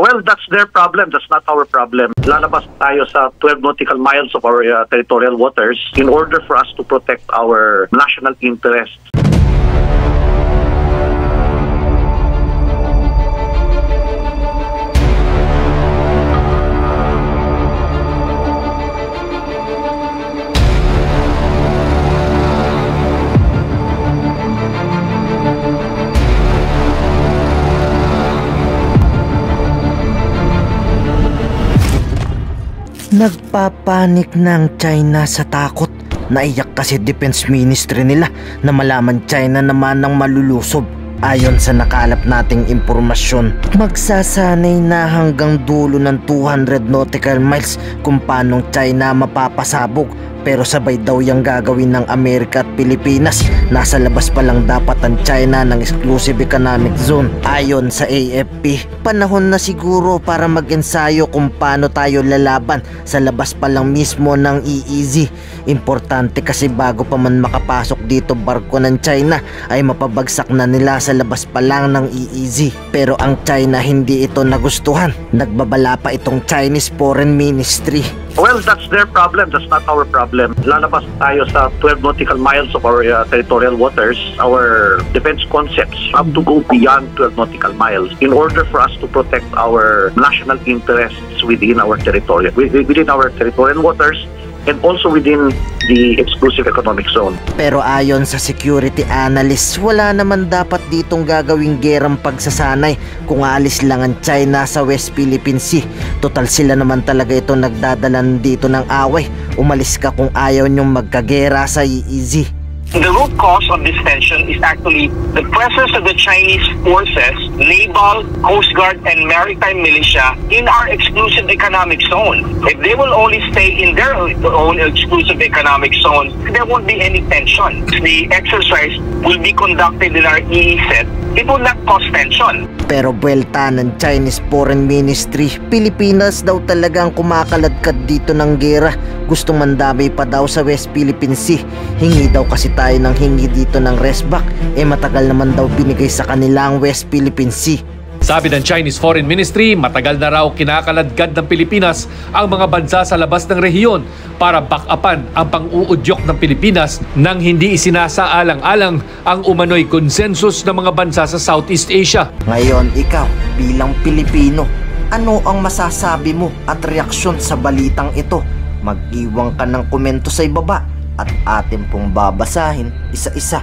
Well, that's their problem. That's not our problem. Lalabas tayo sa 12 nautical miles of our territorial waters in order for us to protect our national interests. Nagpapanik ng China sa takot. Naiyak kasi Defense Ministry nila na malaman China naman ng malulusob. Ayon sa nakalap nating impormasyon, magsasanay na hanggang dulo ng 200 nautical miles kung paanong China mapapasabog. Pero sabay daw yung gagawin ng Amerika at Pilipinas. Nasa labas pa lang dapat ang China ng Exclusive Economic Zone. Ayon sa AFP, panahon na siguro para mag-ensayo kung paano tayo lalaban sa labas pa lang mismo ng EEZ. Importante kasi bago pa man makapasok dito barko ng China ay mapabagsak na nila sa labas pa lang ng EEZ. Pero ang China hindi ito nagustuhan. Nagbabala pa itong Chinese Foreign Ministry. Well, that's their problem. That's not our problem. Lalabas tayo sa 12 nautical miles of our territorial waters. Our defense concepts have to go beyond 12 nautical miles in order for us to protect our national interests within our territorial waters and also within the Exclusive Economic Zone. Pero ayon sa security analyst, wala naman dapat ditong gagawing gerang pagsasanay kung aalis lang ang China sa West Philippine Sea. Total sila naman talaga ito nagdadalan dito ng away. Umalis ka kung ayaw nyong magkagera sa EEZ. The root cause of this tension is actually the presence of the Chinese forces, naval, coast guard, and maritime militia in our exclusive economic zone. If they will only stay in their own exclusive economic zone, there won't be any tension. The exercise will be conducted in our EEZ. It will not cause tension. Pero buwelta ng Chinese Foreign Ministry, Pilipinas daw talagang kumakaladkad dito ng gera. Gustong mandamay pa daw sa West Philippine Sea. Hingi daw kasi tayo ng hingi dito ng restback. Matagal naman daw binigay sa kanila ang West Philippine Sea. Sabi ng Chinese Foreign Ministry, matagal na raw kinakaladkad ng Pilipinas ang mga bansa sa labas ng rehiyon para back-upan ang pang-uudyok ng Pilipinas nang hindi isinasaalang-alang ang umano'y konsensus ng mga bansa sa Southeast Asia. Ngayon, ikaw bilang Pilipino, ano ang masasabi mo at reaksyon sa balitang ito? Mag-iwan ka ng komento sa ibaba at atin pong babasahin isa-isa.